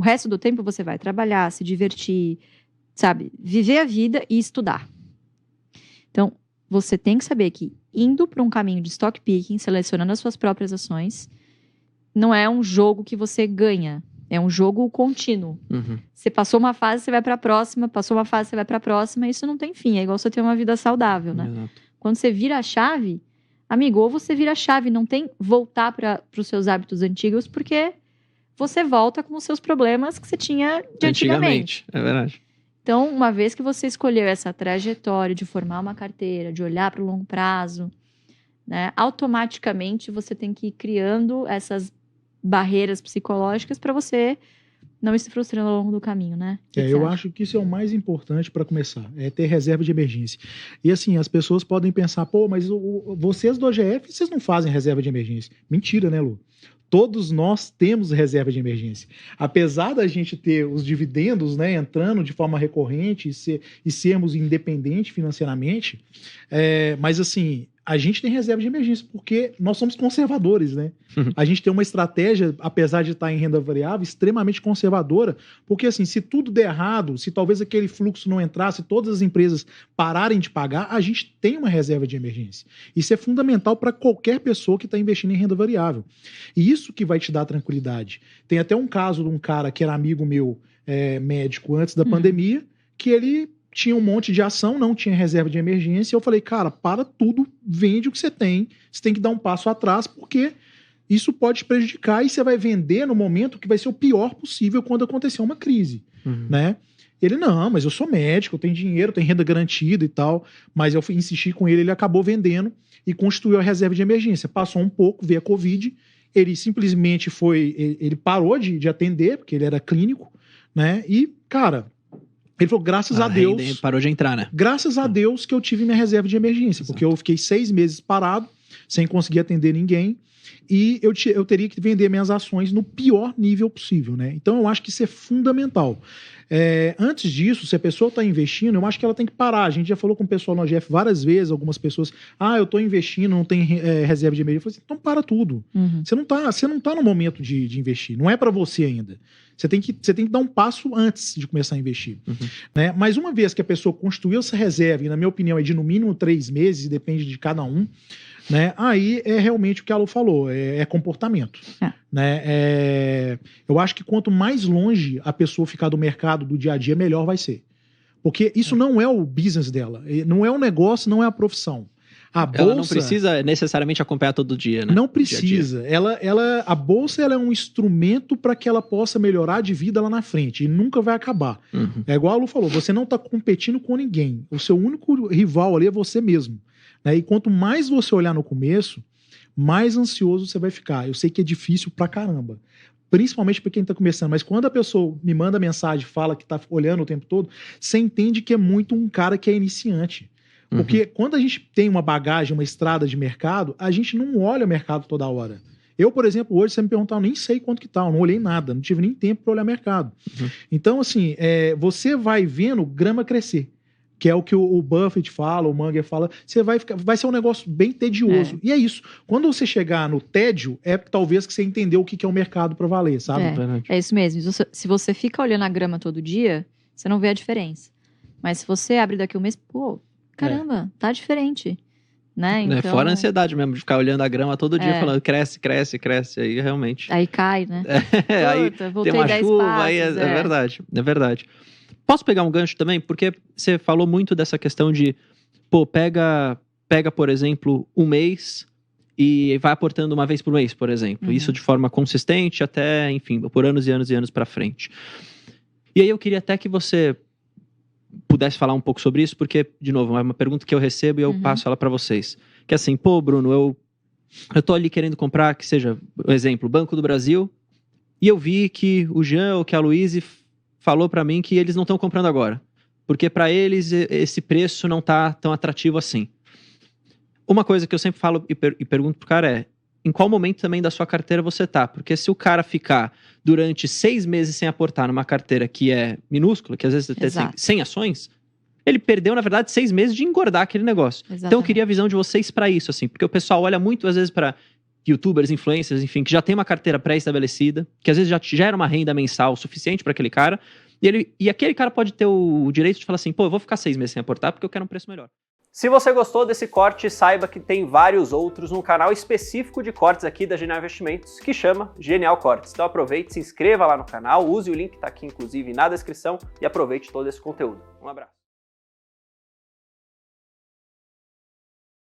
resto do tempo você vai trabalhar, se divertir, sabe? Viver a vida e estudar. Então, você tem que saber que indo para um caminho de stock picking, selecionando as suas próprias ações, não é um jogo que você ganha. É um jogo contínuo. Você passou uma fase, você vai para a próxima. Passou uma fase, você vai para a próxima. Isso não tem fim. É igual você ter uma vida saudável, né? Exato. Quando você vira a chave, amigo, ou você vira a chave. Não tem voltar para os seus hábitos antigos, porque você volta com os seus problemas que você tinha de antigamente. É verdade. Então, uma vez que você escolheu essa trajetória de formar uma carteira, de olhar para o longo prazo, né, automaticamente você tem que ir criando essas barreiras psicológicas para você não ir se frustrando ao longo do caminho, né? Eu acho que isso é o mais importante para começar, é ter reserva de emergência. E assim, as pessoas podem pensar, pô, mas vocês do OGF, vocês não fazem reserva de emergência. Mentira, né, Lu? Todos nós temos reserva de emergência. Apesar da gente ter os dividendos, né, entrando de forma recorrente e sermos independentes financeiramente, mas assim, a gente tem reserva de emergência porque nós somos conservadores, né? A gente tem uma estratégia, apesar de estar em renda variável, extremamente conservadora, porque assim, se tudo der errado, se talvez aquele fluxo não entrasse, todas as empresas pararem de pagar, a gente tem uma reserva de emergência. Isso é fundamental para qualquer pessoa que está investindo em renda variável. E isso que vai te dar tranquilidade. Tem até um caso de um cara que era amigo meu, médico, antes da pandemia, que ele tinha um monte de ação, não tinha reserva de emergência. Eu falei, cara, para tudo, vende o que você tem que dar um passo atrás, porque isso pode te prejudicar e você vai vender no momento que vai ser o pior possível quando acontecer uma crise, né? Ele, não, mas eu sou médico, eu tenho dinheiro, tenho renda garantida e tal, mas eu insisti com ele, ele acabou vendendo e constituiu a reserva de emergência. Passou um pouco, veio a Covid, ele simplesmente ele parou de atender, porque ele era clínico, né? E, cara, ele falou, graças a Deus... Parou de entrar, né? Graças a Deus que eu tive minha reserva de emergência, porque eu fiquei 6 meses parado, sem conseguir atender ninguém, e eu teria que vender minhas ações no pior nível possível, né? Então eu acho que isso é fundamental. Antes disso, se a pessoa está investindo, eu acho que ela tem que parar. A gente já falou com o pessoal no OGF várias vezes, algumas pessoas, eu estou investindo, não tem reserva de emergência. Eu falei assim, então para tudo. Você não tá no momento de investir, não é para você ainda. Você tem que dar um passo antes de começar a investir. Né? Mas uma vez que a pessoa construiu essa reserva, e na minha opinião é de no mínimo 3 meses, e depende de cada um, né? Aí é realmente o que a Lu falou, é comportamento. Né? Eu acho que quanto mais longe a pessoa ficar do mercado, do dia a dia, melhor vai ser. Porque isso não é o business dela, não é o negócio, não é a profissão. Ela não precisa necessariamente acompanhar todo dia, né? Não precisa. A bolsa ela é um instrumento para que ela possa melhorar de vida lá na frente e nunca vai acabar. É igual a Lu falou, você não está competindo com ninguém. O seu único rival ali é você mesmo. Né? E quanto mais você olhar no começo, mais ansioso você vai ficar. Eu sei que é difícil pra caramba. Principalmente para quem está começando. Mas quando a pessoa me manda mensagem, fala que está olhando o tempo todo, você entende que é muito um cara que é iniciante. Porque quando a gente tem uma bagagem, uma estrada de mercado, a gente não olha o mercado toda hora. Eu, por exemplo, hoje, você me perguntar, eu nem sei quanto que tá, eu não olhei nada, não tive nem tempo para olhar mercado. Então, assim, você vai vendo grama crescer, que é o que o Buffett fala, o Munger fala, vai ser um negócio bem tedioso. E é isso. Quando você chegar no tédio, talvez que você entendeu o que é o mercado para valer, sabe? É isso mesmo. Se você fica olhando a grama todo dia, você não vê a diferença. Mas se você abre daqui um mês, caramba, tá diferente. Né? Então... Fora a ansiedade mesmo, de ficar olhando a grama todo dia, falando cresce, cresce, cresce, aí realmente... Aí cai, né? Aí tem uma chuva, passos, aí é verdade, é verdade. Posso pegar um gancho também? Porque você falou muito dessa questão de, pega, por exemplo, um mês e vai aportando uma vez por mês, por exemplo. Isso de forma consistente até, enfim, por anos e anos e anos pra frente. E aí eu queria até que você pudesse falar um pouco sobre isso, porque, de novo, é uma pergunta que eu recebo e eu passo ela para vocês. Que é assim, Bruno, eu tô ali querendo comprar, que seja, por exemplo, Banco do Brasil, e eu vi que o Jean ou que a Luíse falou para mim que eles não estão comprando agora, porque para eles esse preço não tá tão atrativo assim. Uma coisa que eu sempre falo e pergunto pro cara em qual momento também da sua carteira você tá? Porque se o cara ficar durante 6 meses sem aportar numa carteira que é minúscula, que às vezes tem 100 ações, ele perdeu, na verdade, 6 meses de engordar aquele negócio. Exatamente. Então eu queria a visão de vocês para isso, assim, porque o pessoal olha muito, às vezes, para youtubers, influencers, enfim, que já tem uma carteira pré-estabelecida, que às vezes já gera uma renda mensal suficiente para aquele cara, e aquele cara pode ter o direito de falar assim, pô, eu vou ficar 6 meses sem aportar porque eu quero um preço melhor. Se você gostou desse corte, saiba que tem vários outros no canal específico de cortes aqui da Genial Investimentos, que chama Genial Cortes. Então aproveite, se inscreva lá no canal, use o link que está aqui inclusive na descrição e aproveite todo esse conteúdo. Um abraço.